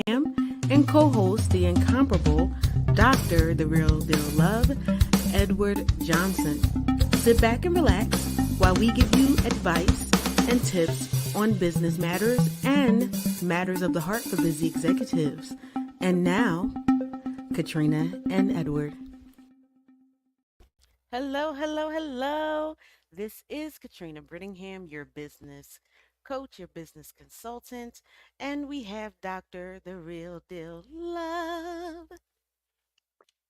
Brittingham and co host the incomparable Dr. The Real Deal Love, Edward Johnson. Sit back and relax while we give you advice and tips on business matters and matters of the heart for busy executives. And now, Katrina and Edward. Hello, hello, hello. This is Katrina Brittingham, your business coach, your business consultant, and we have Dr. The Real Deal Love.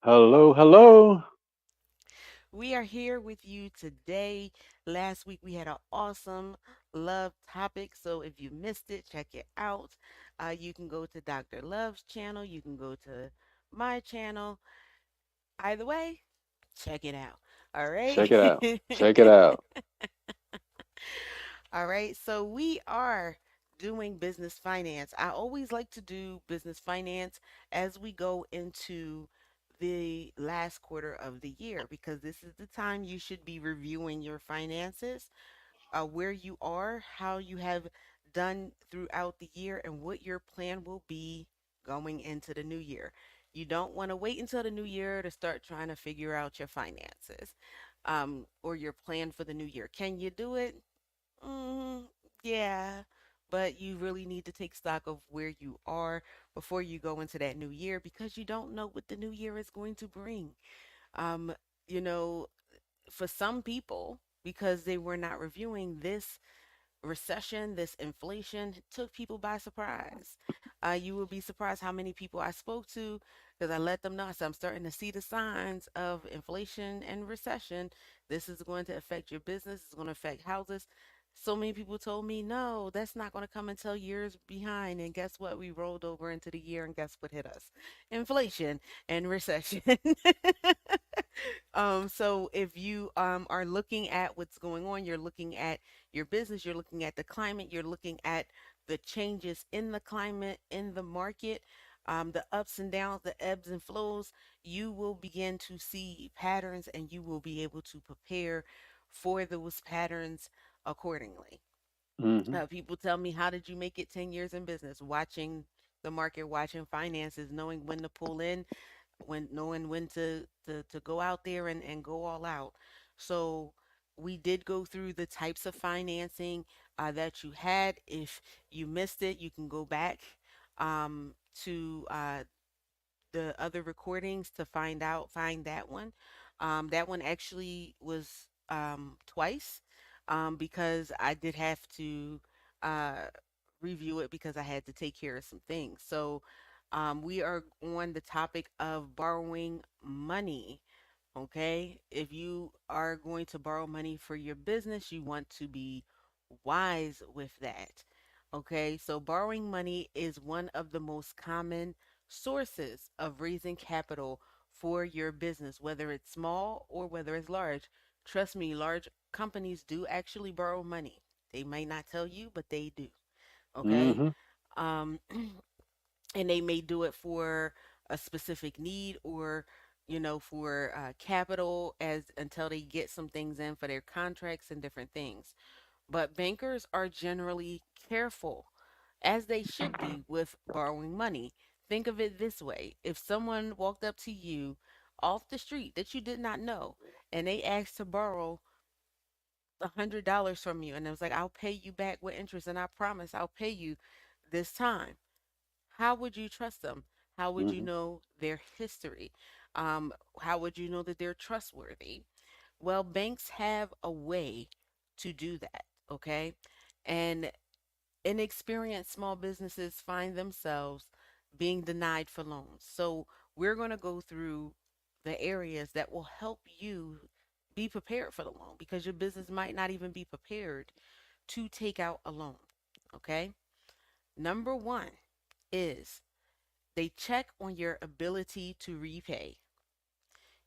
Hello, hello. We are here with you today. Last week we had an awesome love topic, so if you missed it, check it out. You can go to Dr. Love's channel, you can go to my channel. Either way, check it out. All right. Check it out. Check it out. All right, so we are doing business finance. I always like to do business finance as we go into the last quarter of the year because this is the time you should be reviewing your finances, where you are, how you have done throughout the year, and what your plan will be going into the new year. You don't want to wait until the new year to start trying to figure out your finances, or your plan for the new year. Can you do it? Mm, yeah, but you really need to take stock of where you are before you go into that new year because you don't know what the new year is going to bring. Um, you know, for some people, because they were not reviewing this recession, this inflation took people by surprise. You will be surprised how many people I spoke to because I let them know. I said, I'm starting to see the signs of inflation and recession. This is going to affect your business, it's going to affect houses. So many people told me, no, that's not going to come until years behind. And guess what? We rolled over into the year, and guess what hit us? Inflation and recession. So if you are looking at what's going on, you're looking at your business, you're looking at the climate, you're looking at the changes in the climate, in the market, the ups and downs, the ebbs and flows, you will begin to see patterns and you will be able to prepare for those patterns accordingly. Hmm. People tell me, how did you make it 10 years in business? Watching the market, watching finances, knowing when to pull in, when knowing when to go out there and go all out. So we did go through the types of financing that you had. If you missed it, you can go back to the other recordings to find that one. That one actually was twice, because I did have to uh, review it because I had to take care of some things. So we are on the topic of borrowing money. Okay. If you are going to borrow money for your business, you want to be wise with that. Okay. So borrowing money is one of the most common sources of raising capital for your business, whether it's small or whether it's large. Trust me, large companies do actually borrow money. They might not tell you, but they do. Okay. Hmm. Um, and they may do it for a specific need or for capital as until they get some things in for their contracts and different things. But bankers are generally careful, as they should be, with borrowing money. Think of it this way: if someone walked up to you off the street that you did not know and they asked to borrow $100 from you, and it was like, I'll pay you back with interest and I promise I'll pay you this time, how would you trust them? How would you Hmm. know their history? How would you know that they're trustworthy? Well, banks have a way to do that, okay? And inexperienced small businesses find themselves being denied for loans. So, we're going to go through the areas that will help you be prepared for the loan because your business might not even be prepared to take out a loan, okay? Number one is they check on your ability to repay.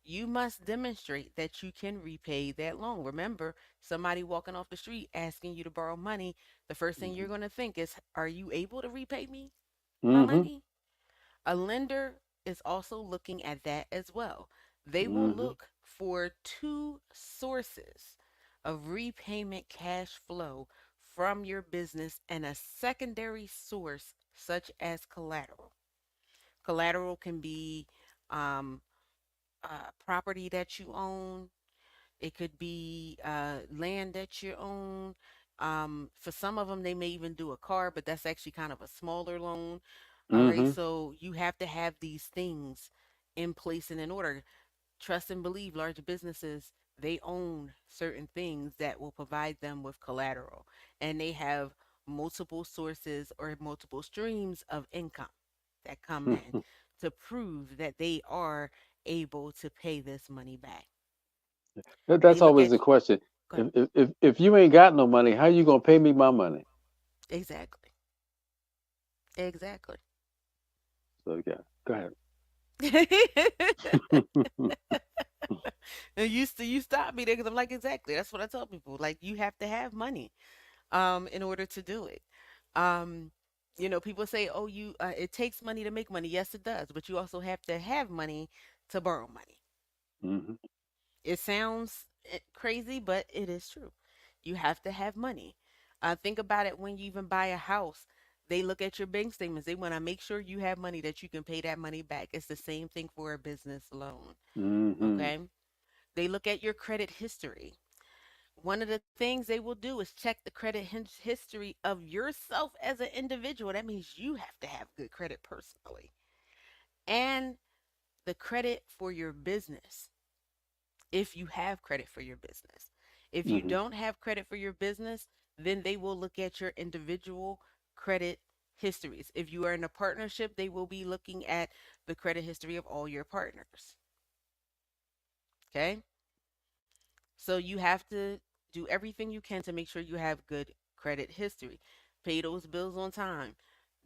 You must demonstrate that you can repay that loan. Remember, somebody walking off the street asking you to borrow money, the first thing you're going to think is, are you able to repay me my Hmm. money? A lender is also looking at that as well. They will Hmm. look for two sources of repayment cash flow from your business and a secondary source such as collateral. Collateral can be um, property that you own. It could be land that you own. For some of them, they may even do a car, but that's actually kind of a smaller loan. All right, Mm-hmm. so you have to have these things in place and in order. Trust and believe large businesses, they own certain things that will provide them with collateral, and they have multiple sources or multiple streams of income that come in to prove that they are able to pay this money back. They That's look always at the question. go ahead. If you ain't got no money, how you gonna pay me my money? Exactly. Exactly. So yeah, go ahead. And you stop me there because I'm like, exactly. That's what I tell people. Like, you have to have money in order to do it. Um, people say, "Oh, you it takes money to make money." Yes, it does, but you also have to have money to borrow money. Hmm. It sounds crazy, but it is true. You have to have money. Think about it when you even buy a house. They look at your bank statements. They want to make sure you have money that you can pay that money back. It's the same thing for a business loan. Hmm. Okay. They look at your credit history. One of the things they will do is check the credit history of yourself as an individual. That means you have to have good credit personally, and the credit for your business if you have credit for your business. If you Hmm. don't have credit for your business, then they will look at your individual credit histories. If you are in a partnership, they will be looking at the credit history of all your partners. Okay? So you have to do everything you can to make sure you have good credit history. Pay those bills on time.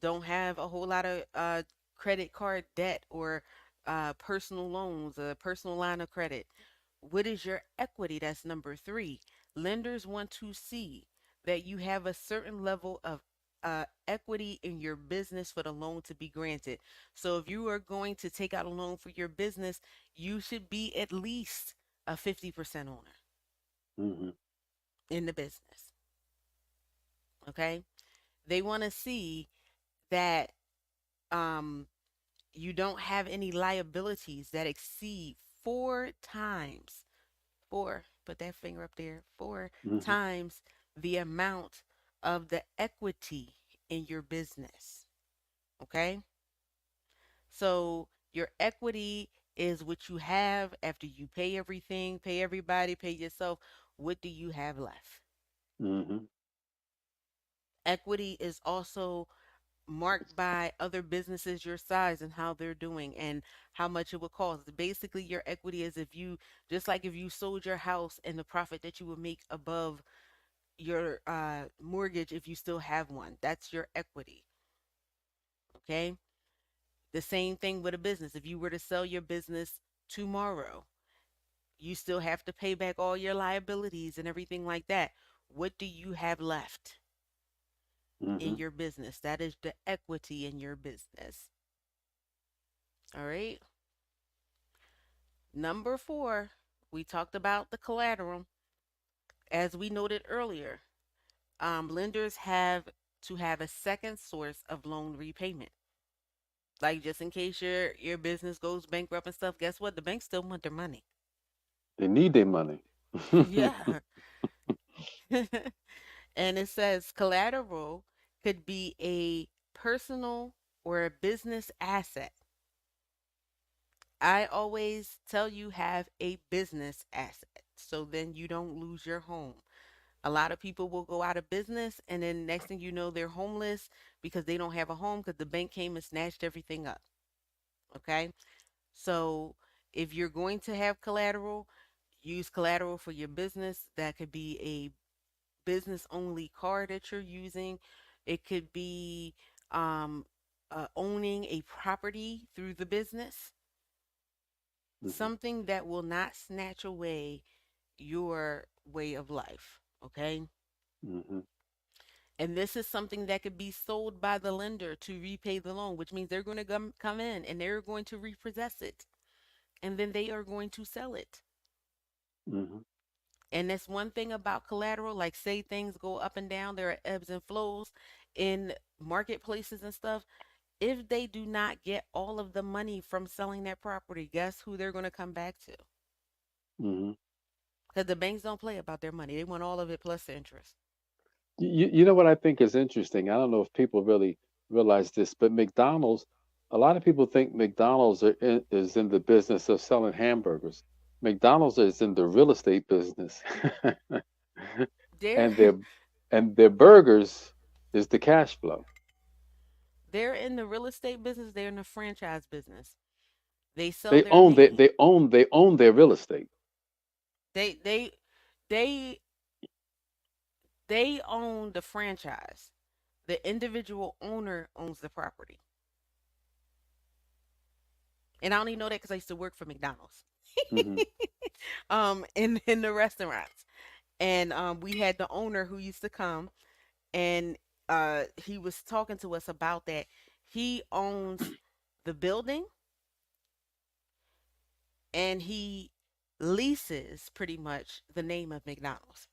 Don't have a whole lot of credit card debt or personal loans, a personal line of credit. What is your equity? That's number three. Lenders want to see that you have a certain level of equity in your business for the loan to be granted. So if you are going to take out a loan for your business, you should be at least a 50% owner Hmm. in the business. Okay. They want to see that um, you don't have any liabilities that exceed four times, put that finger up there, four Hmm. times the amount of the equity in your business. Okay. So your equity is what you have after you pay everything, pay everybody, pay yourself. What do you have left? Hmm. Equity is also marked by other businesses your size and how they're doing and how much it would cost. Basically, your equity is if you just like if you sold your house and the profit that you would make above your mortgage if you still have one. That's your equity. Okay. The same thing with a business. If you were to sell your business tomorrow, you still have to pay back all your liabilities and everything like that. What do you have left in Hmm. your business? That is the equity in your business. All right. Number four, we talked about the collateral. As we noted earlier, lenders have to have a second source of loan repayment. Like just in case your business goes bankrupt and stuff, guess what? The bank still want their money. They need their money. Yeah. And it says collateral could be a personal or a business asset. I always tell you have a business asset so then you don't lose your home. A lot of people will go out of business and then next thing you know they're homeless because they don't have a home because the bank came and snatched everything up. Okay? So if you're going to have collateral, use collateral for your business. That could be a business only car that you're using. It could be um, owning a property through the business, Hmm. something that will not snatch away your way of life. Okay. Hmm. And this is something that could be sold by the lender to repay the loan, which means they're going to come in and they're going to repossess it and then they are going to sell it. Hmm. And that's one thing about collateral. Like, say things go up and down, there are ebbs and flows in marketplaces and stuff. If they do not get all of the money from selling that property, guess who they're going to come back to? Hmm. Because the banks don't play about their money. They want all of it plus the interest. You know what I think is interesting? I don't know if people really realize this, but McDonald's, a lot of people think McDonald's is in the business of selling hamburgers. McDonald's is in the real estate business. They're and their burgers is the cash flow. they're in the real estate business. They're in the franchise business. They sell They their own name. they own their real estate. They they they they own the franchise. The individual owner owns the property. And I only know that because I used to work for McDonald's. Hmm. In the restaurants. And we had the owner who used to come, and he was talking to us about that. He owns the building, and he leases pretty much the name of McDonald's.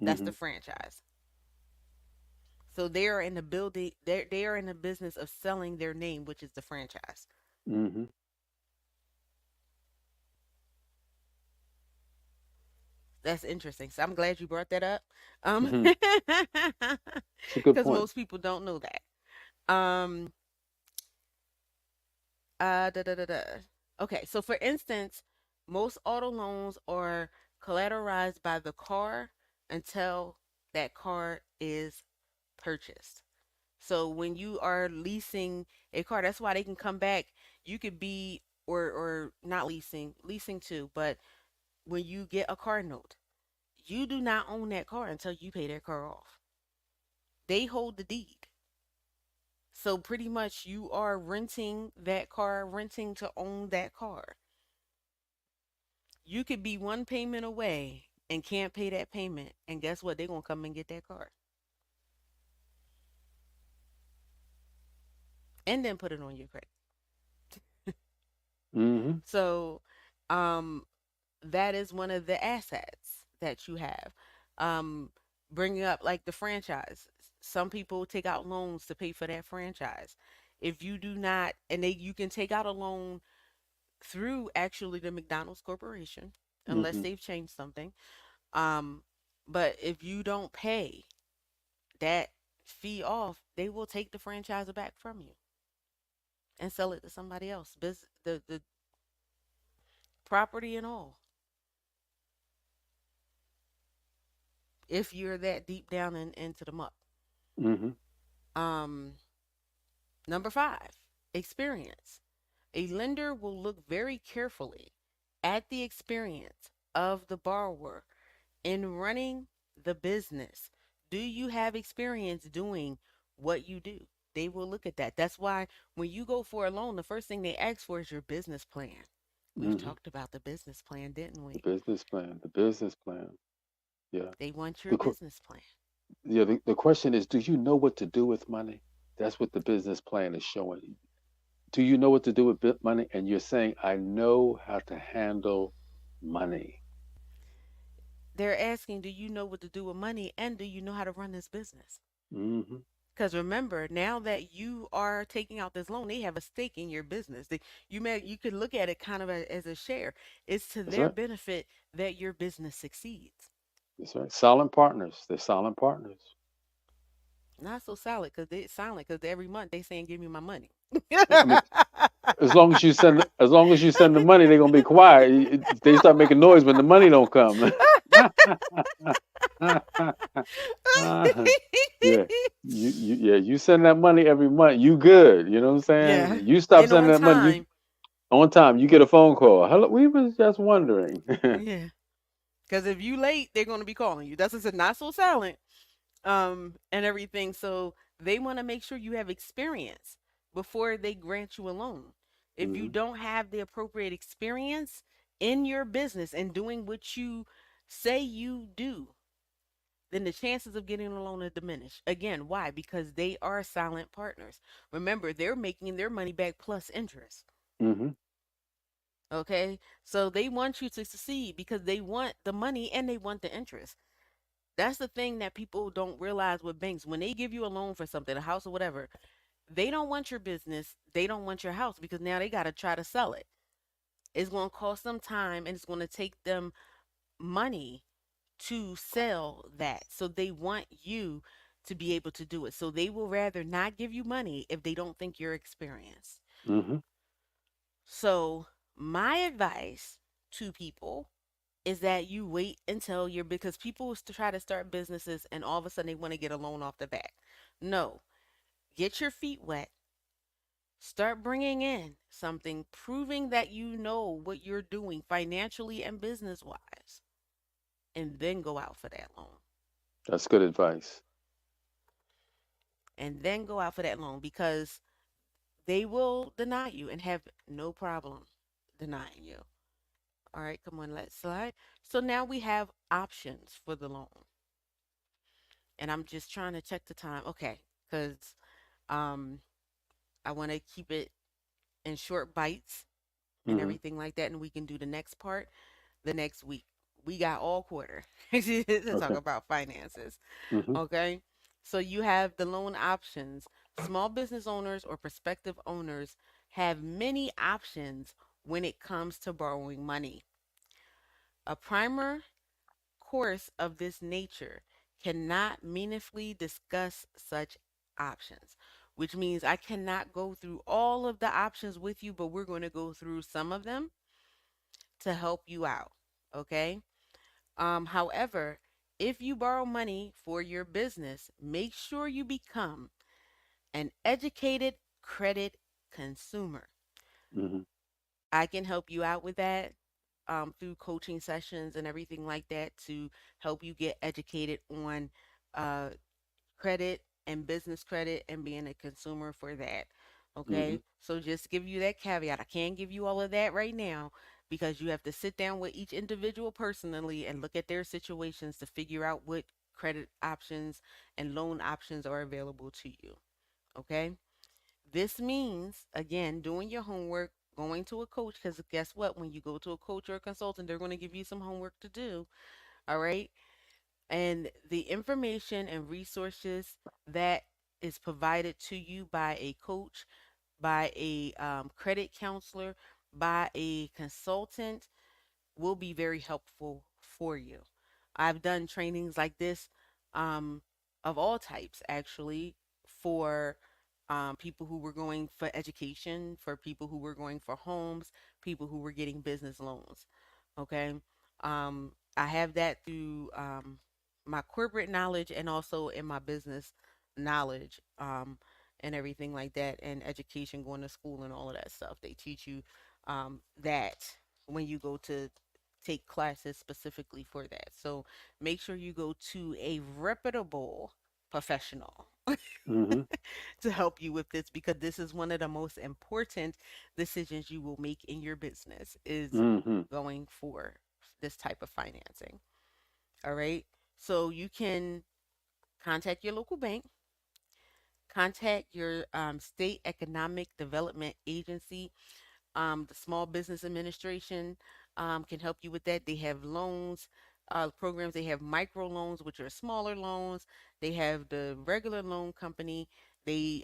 That's the Hmm. franchise. So they are in the building. They are in the business of selling their name, which is the franchise. Hmm. That's interesting. So I'm glad you brought that up, Hmm. It's a good because point. most people don't know that. Um, da, da, da, da. Okay, so for instance, most auto loans are collateralized by the car until that car is purchased. So when you are leasing a car, that's why they can come back. You could be or not leasing too, but when you get a car note, you do not own that car until you pay that car off. They hold the deed. So pretty much you are renting that car, renting to own that car. You could be one payment away and can't pay that payment, and guess what? They're gonna come and get that car and then put it on your credit. Hmm. So, um, that is one of the assets that you have. Um, Bringing up like the franchise. Some people take out loans to pay for that franchise. If you do not, and you can take out a loan through actually the McDonald's Corporation, unless Hmm. they've changed something. Um, but if you don't pay that fee off, they will take the franchisor back from you and sell it to somebody else. The property and all. If you're that deep down into the muck. Hmm. Um, Number five, experience. A lender will look very carefully at the experience of the borrower in running the business. Do you have experience doing what you do? They will look at that. That's why when you go for a loan, the first thing they ask for is your business plan. We've Hmm. talked about the business plan, didn't The we? business plan. The business plan. Yeah. They want your The business plan. the question is, do you know what to do with money? That's what the business plan is showing you. Do you know what to do with money? And you're saying, I know how to handle money. They're asking, do you know what to do with money and do you know how to run this business? Hmm. Because remember, now that you are taking out this loan, they have a stake in your business. You could look at it kind of as a share. It's to That's their right. benefit that your business succeeds. That's right. Silent partners. They're silent partners. Not so solid because they silent because every month they saying, "Give me my money." I mean, as long as you send the money, they're gonna be quiet. They start making noise when the money don't come. Yeah, yeah, you send that money every month, you good. You know what I'm Yeah, saying? You stop and sending on that money, you time. on time, you get a phone call. Hello, we was just wondering. Yeah, because if you late, they're gonna be calling you. That's what I said. Not so silent. And everything. So they want to make sure you have experience before they grant you a loan. If you Hmm. don't have the appropriate experience in your business and doing what you say you do, then the chances of getting a loan are diminished. Again, why? Because they are silent partners. Remember, they're making their money back plus interest. Hmm. Okay? So they want you to succeed because they want the money and they want the interest. That's the thing that people don't realize with banks. When they give you a loan for something, a house or whatever, They don't want your business. They don't want your house because now they got to try to sell it. It's going to cost them time and it's going to take them money to sell that. So they want you to be able to do it. So they will rather not give you money if they don't think you're experienced. Mm-hmm. So my advice to people is that you wait until you're because people try to start businesses and all of a sudden they want to get a loan off the bat. No, get your feet wet. Start bringing in something proving that you know what you're doing financially and business wise, and then go out for that loan. That's good advice. And then go out for that loan because they will deny you and have no problem denying you. All right, come on, let's slide. So now we have options for the loan. And I'm just trying to check the time. Okay, because um, I want to keep it in short bites and Mm-hmm. everything like that. And we can do the next part the next week. We got all quarter to talk Okay. about finances. Mm-hmm. Okay. So you have the loan options. Small business owners or prospective owners have many options when it comes to borrowing money. A primer course of this nature cannot meaningfully discuss such options, which means I cannot go through all of the options with you, but we're going to go through some of them to help you out. Okay. However, if you borrow money for your business, make sure you become an educated credit consumer. Mm-hmm. I can help you out with that through coaching sessions and everything like that to help you get educated on uh, credit and business credit and being a consumer for that. Mm-hmm. Okay. So just give you that caveat. I can't give you all of that right now because you have to sit down with each individual personally and look at their situations to figure out what credit options and loan options are available to you. Okay. This means, again, doing your homework, going to a coach, because guess what? When you go to a coach or a consultant, they're going to give you some homework to do. All right. And the information and resources that is provided to you by a coach, by a credit counselor, by a consultant will be very helpful for you. I've done trainings like this um, of all types, actually, for people who were going for education, for people who were going for homes, people who were getting business loans. Okay. I have that through my corporate knowledge and also in my business knowledge and everything like that, and education, going to school and all of that stuff. They teach you that when you go to take classes specifically for that. So make sure you go to a reputable professional Mm-hmm. to help you with this because this is one of the most important decisions you will make in your business is Mm-hmm. going for this type of financing. All right. So you can contact your local bank, contact your state economic development agency. The Small Business Administration can help you with that. They have loans programs. They have micro loans, which are smaller loans. They have the regular loan company. They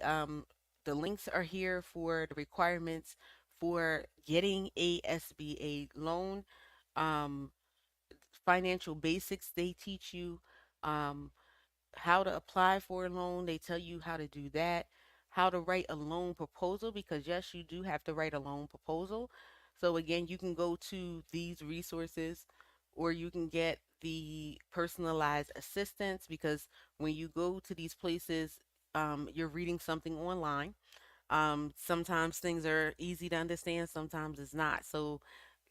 the links are here for the requirements for getting a SBA loan. Um, Financial basics they teach you. Um, how to apply for a loan. They tell you how to do that, how to write a loan proposal, because yes, you do have to write a loan proposal. So, again, you can go to these resources or you can get the personalized assistance because when you go to these places, you're reading something online. Sometimes things are easy to understand, sometimes it's not. So,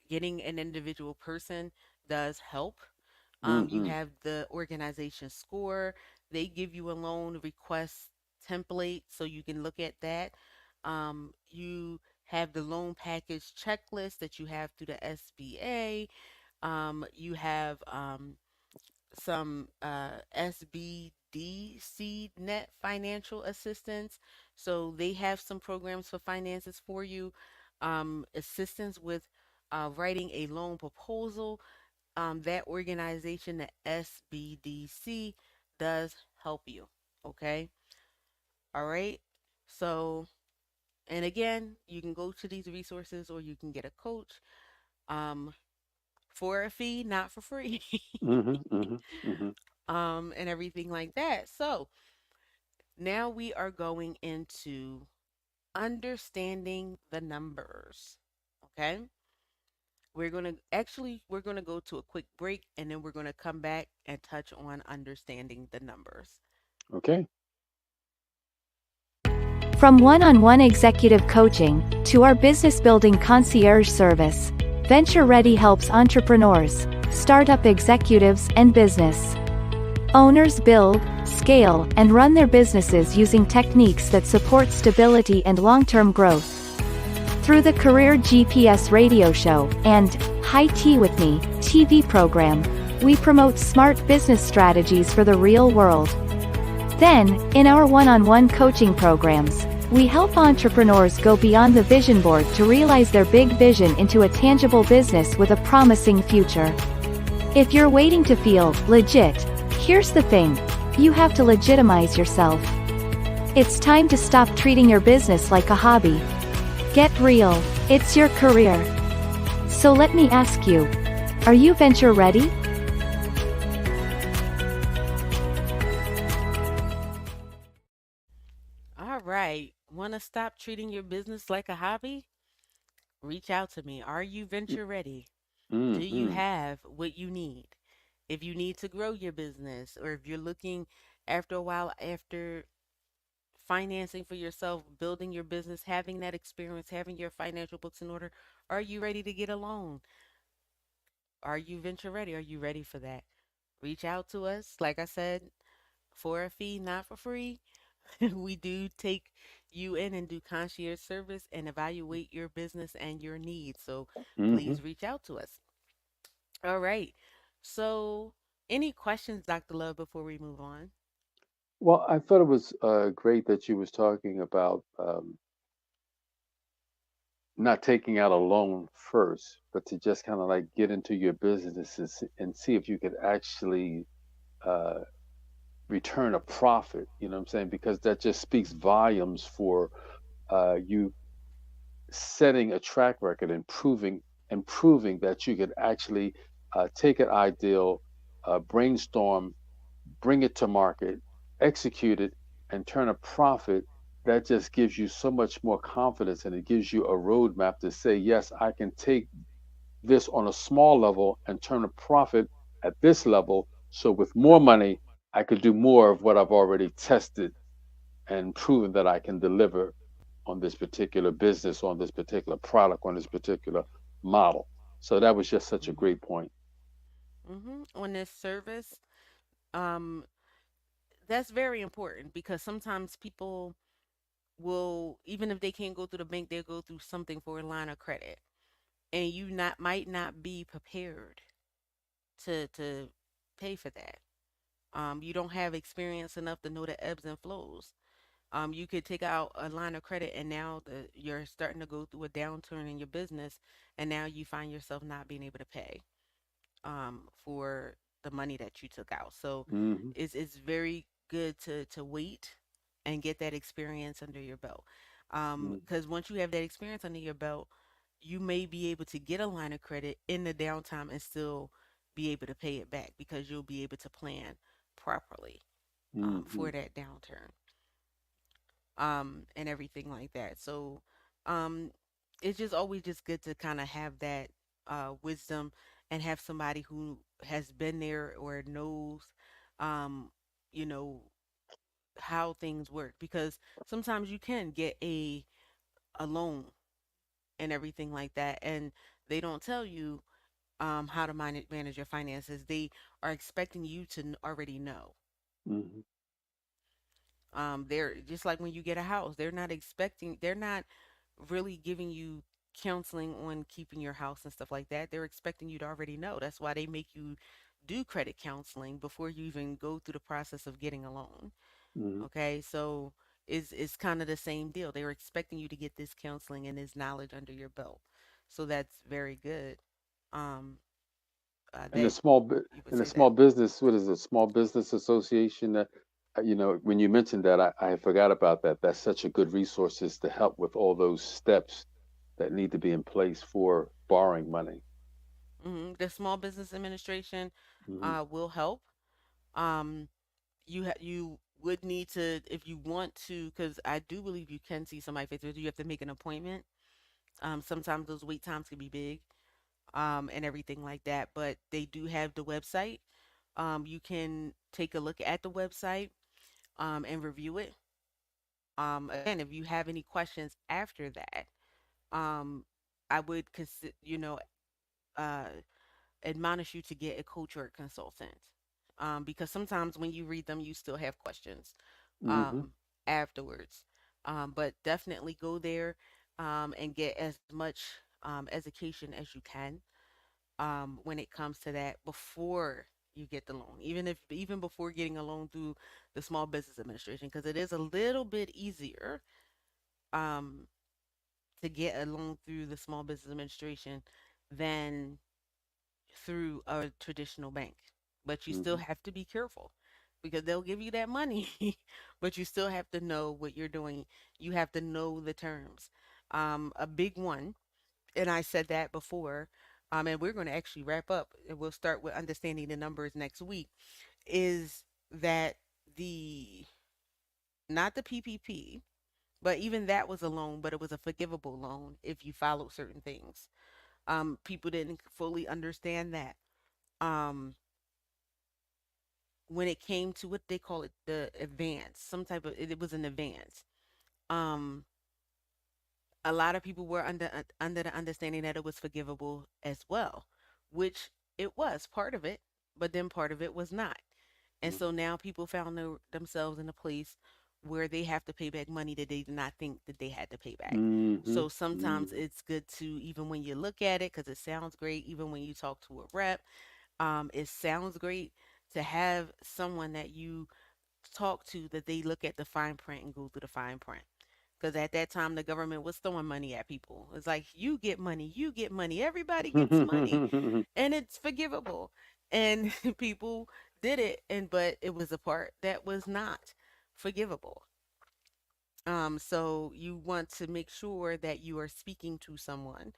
getting an individual person does help. You Mm-hmm. have the organization score. They give you a loan request template so you can look at that. You have the loan package checklist that you have through the SBA. You have some SBDC net financial assistance. So they have some programs for finances for you. Assistance with writing a loan proposal. That organization, the SBDC, does help you. Okay. All right. So, and again, you can go to these resources or you can get a coach um, for a fee, not for free, Mm-hmm. Mm-hmm. Mm-hmm. and everything like that. So, now we are going into understanding the numbers. Okay? We're going to go to a quick break and then we're going to come back and touch on understanding the numbers. Okay. From one on one executive coaching to our business building concierge service, Venture Ready helps entrepreneurs, startup executives, and business owners build, scale, and run their businesses using techniques that support stability and long term growth. Through the Career GPS radio show and High Tea with Me TV program, we promote smart business strategies for the real world. Then, in our one-on-one coaching programs, we help entrepreneurs go beyond the vision board to realize their big vision into a tangible business with a promising future. If you're waiting to feel legit, here's the thing: you have to legitimize yourself. It's time to stop treating your business like a hobby. Get real, it's your career. So let me ask you, are you venture ready? All right. Want to stop treating your business like a hobby? Reach out to me. Are you venture ready? Do you Mm-hmm. have what you need? If you need to grow your business, or if you're looking after a while after financing for yourself, building your business, having that experience, having your financial books in order, are you ready to get a loan? Are you venture ready? Are you ready for that? Reach out to us. Like I said, for a fee, not for free. We do take you in and do concierge service and evaluate your business and your needs. So Mm-hmm. please reach out to us. All right. So, any questions, Dr. Love, before we move on? Well, I thought it was great that you was talking about not taking out a loan first, but to just kind of like get into your business and see if you could actually uh, return a profit. You know what I'm saying? Because that just speaks volumes for you setting a track record and proving that you could actually take an ideal, brainstorm, bring it to market, execute it, and turn a profit. That just gives you so much more confidence, and it gives you a roadmap to say, yes, I can take this on a small level and turn a profit at this level. So with more money, I could do more of what I've already tested and proven that I can deliver on this particular business, on this particular product, on this particular model. So that was just such a Mm-hmm. great point. On this service, um, that's very important because sometimes people will, even if they can't go through the bank, they'll go through something for a line of credit, and you not might not be prepared to pay for that. You don't have experience enough to know the ebbs and flows. You could take out a line of credit, and now you're starting to go through a downturn in your business, and now you find yourself not being able to pay for the money that you took out. So Hmm. it's very good to wait and get that experience under your belt. Because once you have that experience under your belt, you may be able to get a line of credit in the downtime and still be able to pay it back because you'll be able to plan properly Hmm. for that downturn and everything like that. So um, it's just always just good to kind of have that wisdom and have somebody who has been there or knows, um, you know, how things work because sometimes you can get a loan and everything like that, and they don't tell you how to manage your finances. They are expecting you to already know. Hmm. They're just like when you get a house, they're not really giving you counseling on keeping your house and stuff like that. They're expecting you to already know. That's why they make you do credit counseling before you even go through the process of getting a loan. Hmm. Okay, so it's kind of the same deal. They were expecting you to get this counseling and this knowledge under your belt. So that's very good. Um, And the that small bu- you would and the say that. small business, what is it? Small Business Association. When you mentioned that, I forgot about that. That's such a good resource is to help with all those steps that need to be in place for borrowing money. The Small Business Administration Hmm. will help. Um, you would need to, if you want to, because I do believe you can see somebody face to face. You have to make an appointment. Sometimes those wait times can be big, and everything like that. But they do have the website. You can take a look at the website, and review it. Again, if you have any questions after that, um, I would consider, uh, admonish you to get a coach or a consultant, because sometimes when you read them, you still have questions, Hmm. um, afterwards. But definitely go there, and get as much, education as you can, when it comes to that before you get the loan, even before getting a loan through the Small Business Administration, because it is a little bit easier, um, to get a loan through the Small Business Administration than through a traditional bank. But you still Hmm. have to be careful because they'll give you that money, but you still have to know what you're doing. You have to know the terms. A big one, and I said that before, and we're going to actually wrap up, and we'll start with understanding the numbers next week, is that the not the PPP, but even that was a loan, but it was a forgivable loan if you followed certain things. People didn't fully understand that. Um, when it came to what they call it, the advance, some type of it was an advance. Um, a lot of people were under the understanding that it was forgivable as well, which it was part of it, but then part of it was not. And so now people found themselves in a place where they have to pay back money that they did not think that they had to pay back. Hmm. So sometimes Hmm. it's good to, even when you look at it, because it sounds great, even when you talk to a rep, it sounds great to have someone that you talk to, that they look at the fine print and go through the fine print. Because at that time, the government was throwing money at people. It's like, you get money, everybody gets money, and it's forgivable. And people did it, but it was a part that was not forgivable. So you want to make sure that you are speaking to someone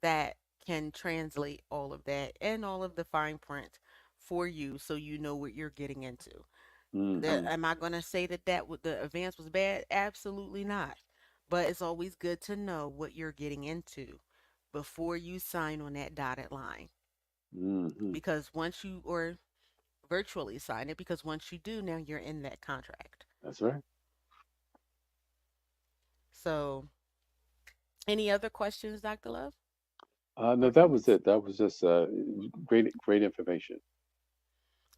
that can translate all of that and all of the fine print for you, so you know what you're getting into. Hmm. Am I going to say that the advance was bad? Absolutely not. But it's always good to know what you're getting into before you sign on that dotted line. Hmm. Because once you, or virtually sign it, because once you do, now you're in that contract. That's right. So, any other questions, Dr. Love No, or that was comments? it. That was just great information.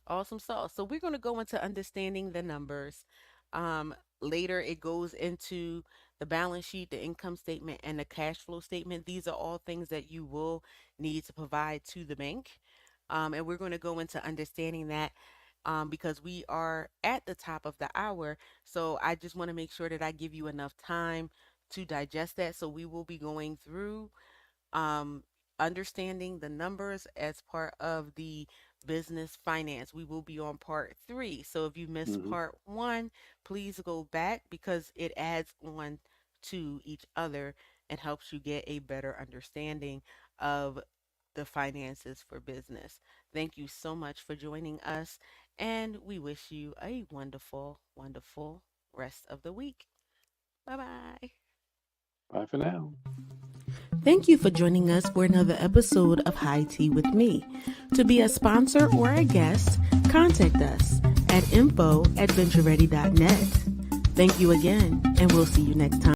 Awesome sauce. So we're going to go into understanding the numbers. Um, Later, it goes into the balance sheet, the income statement, and the cash flow statement. These are all things that you will need to provide to the bank. And we're going to go into understanding that, because we are at the top of the hour. So I just want to make sure that I give you enough time to digest that. So we will be going through, um, understanding the numbers as part of the business finance. We will be on part three. So if you missed Hmm. part one, please go back because it adds on to each other and helps you get a better understanding of the finances for business. Thank you so much for joining us, and we wish you a wonderful, wonderful rest of the week. Bye bye. Bye for now. Thank you for joining us for another episode of High Tea with Me. To be a sponsor or a guest, contact us at info@ventureready.net. Thank you again, and we'll see you next time.